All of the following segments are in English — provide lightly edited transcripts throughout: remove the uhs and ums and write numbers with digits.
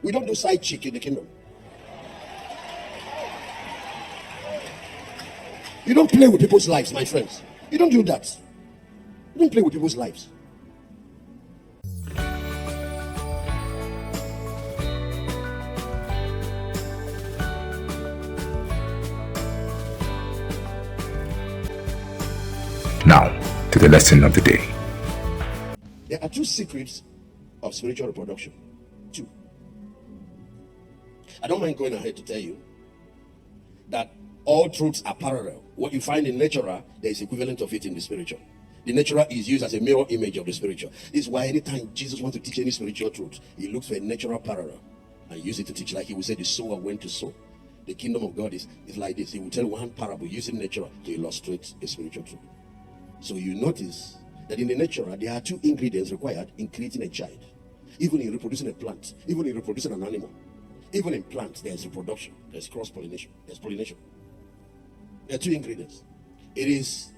We don't do side chick in the kingdom. You don't play with people's lives, my friends. You don't do that. You don't play with people's lives. Now, to the lesson of the day. There are two secrets of spiritual reproduction. Two. I don't mind going ahead to tell you that all truths are parallel. What you find in natural, there is equivalent of it in the spiritual. The natural is used as a mirror image of the spiritual. This is why anytime Jesus wants to teach any spiritual truth, he looks for a natural parallel and use it to teach. Like he will say, the sower went to sow. The kingdom of God is like this. He will tell one parable using natural to illustrate a spiritual truth. So you notice that in the natural, there are two ingredients required in creating a child. Even in reproducing a plant, even in reproducing an animal. Even in plants, there is reproduction, there's cross-pollination, there's pollination. There are two ingredients. It is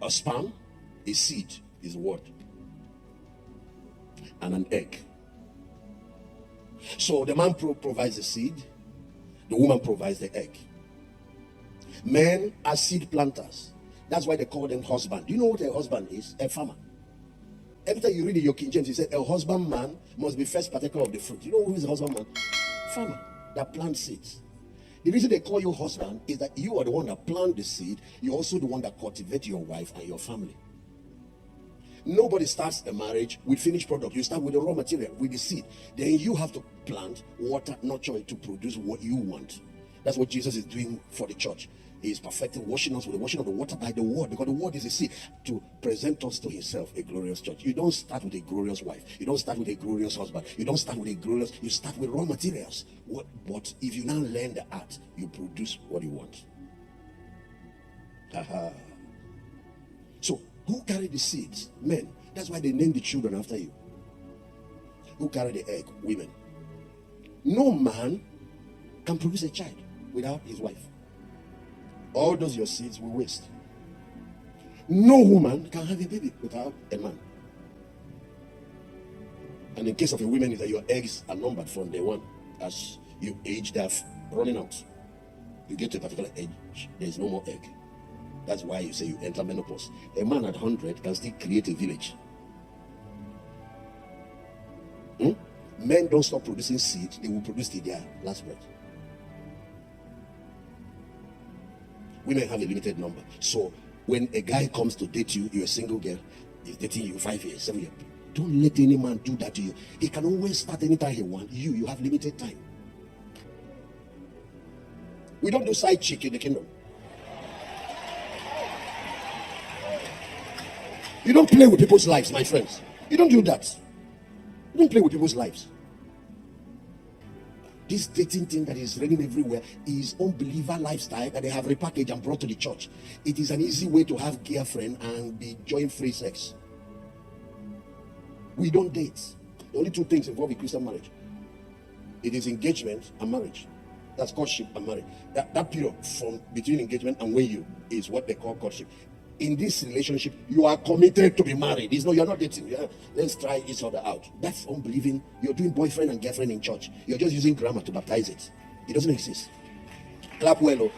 a sperm, a seed is a word, and an egg. So the man provides the seed, the woman provides the egg. Men are seed planters. That's why they call them husband. Do you know what a husband is? A farmer. Every time you read in your King James, it says a husbandman must be first partaker of the fruit. You know who is a husbandman? Farmer that plants seeds. The reason they call you husband is that you are the one that plant the seed. You're also the one that cultivates your wife and your family. Nobody starts a marriage with finished product. You start with the raw material, with the seed. Then you have to plant, water, nurture it to produce what you want. That's what Jesus is doing for the church. He is perfecting, washing us with the washing of the water by the word, because the word is a seed to present us to himself, a glorious church. You don't start with a glorious wife. You don't start with a glorious husband. You don't start with a glorious, you start with raw materials. But if you now learn the art, you produce what you want. So, who carry the seeds? Men. That's why they name the children after you. Who carry the egg? Women. No man can produce a child without his wife. All those your seeds will waste. No woman can have a baby without a man. And in case of a woman, is that your eggs are numbered from day one. As you age, they're running out. You get to a particular age, there's no more egg. That's why you say you enter menopause. A man at 100 can still create a village. Men don't stop producing seed, they will produce till their last breath. Women have a limited number. So when a guy comes to date you, you're a single girl, he's dating you 5 years, 7 years. Don't let any man do that to you. He can always start anytime he wants. You have limited time. We don't do side chick in the kingdom. You don't play with people's lives, my friends. You don't do that. You don't play with people's lives. This dating thing that is reigning everywhere is unbeliever lifestyle that they have repackaged and brought to the church. It is an easy way to have girlfriend and be enjoying free sex. We don't date. The only two things involved in Christian marriage. It is engagement and marriage. That's courtship and marriage. That period from between engagement and when you is what they call courtship. In this relationship, you are committed to be married. You're not dating. Let's try each other out. That's unbelieving. You're doing boyfriend and girlfriend in church. You're just using grammar to baptize it. It doesn't exist. Clap well. Oh.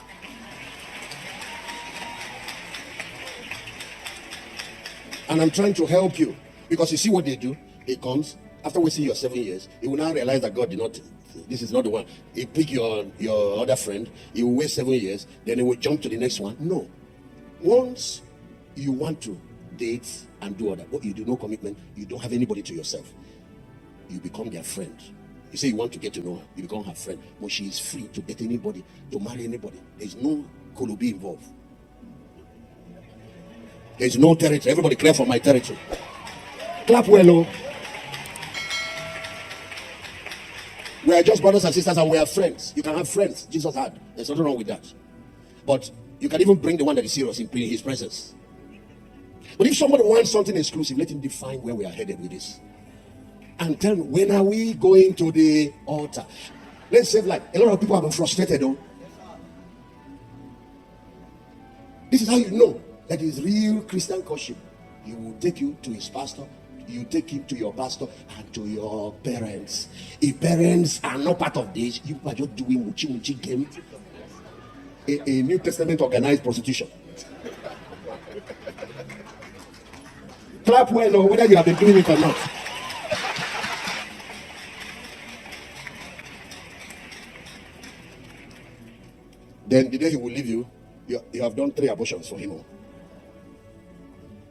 And I'm trying to help you because you see what they do. It comes after wasting your 7 years. He will now realize that God did not. This is not the one. He pick your other friend. He will wait 7 years. Then he will jump to the next one. No. Once you want to date and do all that, but you do no commitment, you don't have anybody to yourself, you become their friend. You say you want to get to know her, you become her friend, but she is free to date anybody, to marry anybody. There's no Kolobi involved. There's no territory. Everybody clear for my territory. Clap well. Oh. We are just brothers and sisters and we are friends. You can have friends. Jesus had. There's nothing wrong with that. But you can even bring the one that is serious in his presence. But if somebody wants something exclusive, let him define where we are headed with this. And tell me, when are we going to the altar? Let's save life. A lot of people have been frustrated though. This is how you know that is real Christian courtship. He will take you to his pastor, you take him to your pastor and to your parents. If parents are not part of this, you are just doing muchi game. A New Testament organized prostitution. Clap well, or whether you have been doing it or not. Then the day he will leave you, you have done 3 abortions for him.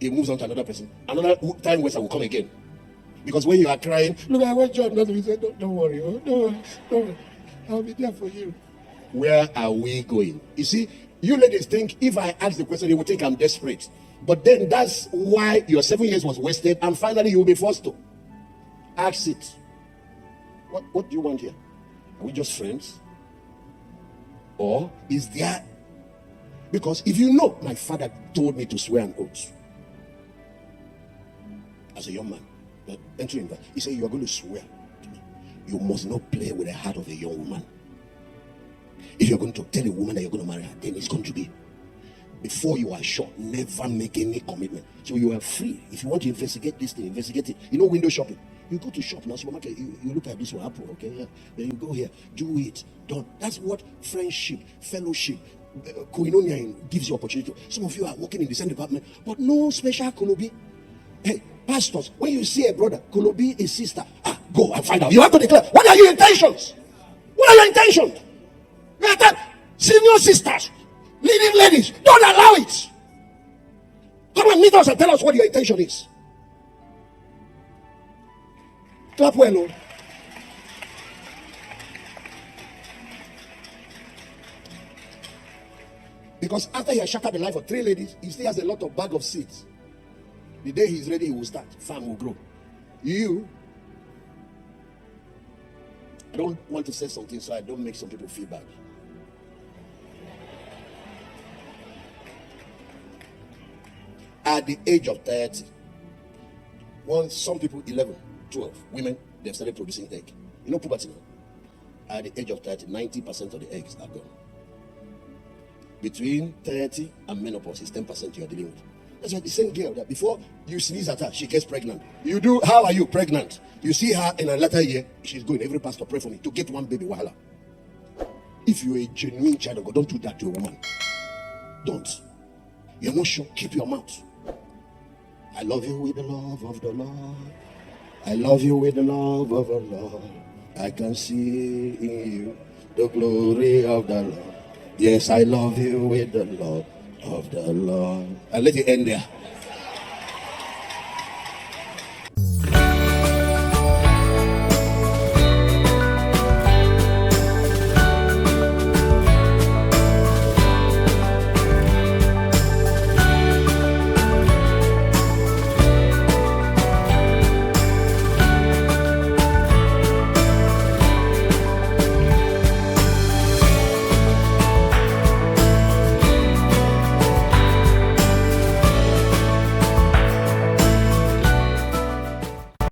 He moves on to another person. Another time Wester will come again. Because when you are crying, look, I want job. He said, don't worry, don't worry. I'll be there for you. Where are we going? You see, you ladies think if I ask the question, you will think I'm desperate. But then that's why your 7 years was wasted, and finally you will be forced to ask it. What do you want here? Are we just friends? Or is there? Because if you know, my father told me to swear an oath as a young man, entering that, he said, you are going to swear to me. You must not play with the heart of a young woman. If you're going to tell a woman that you're going to marry her, then it's going to be before you are sure. Never make any commitment. So you are free. If you want to investigate this thing, investigate it. You know, window shopping. You go to shop now, supermarket, you look at this one, Apple, okay, yeah. Then you go here, do it, done. That's what friendship, fellowship, koinonia gives you opportunity. Some of you are working in the same department, but no special kolobi. Hey, pastors, when you see a brother, kolobi a sister, go and find out. You have to declare, what are your intentions? What are your intentions? Senior sisters, leading ladies, don't allow it. Come and meet us and tell us what your intention is. Clap well, Lord. Because after he has shattered the life of 3 ladies, he still has a lot of bag of seeds. The day he's ready, he will start. Farm will grow. I don't want to say something so I don't make some people feel bad. At the age of 30, some people 11, 12, women, they've started producing egg. You know puberty now? At the age of 30, 90% of the eggs are gone. Between 30 and menopause is 10% you are dealing with. That's why the same girl that before you sneeze at her, she gets pregnant. You do, how are you pregnant? You see her in a later year, she's going, every pastor pray for me to get one baby, wahala. If you're a genuine child of God, don't do that to a woman. Don't. You're not sure, keep your mouth. I love you with the love of the Lord. I love you with the love of the Lord. I can see in you the glory of the Lord. Yes, I love you with the love of the Lord. And let it end there.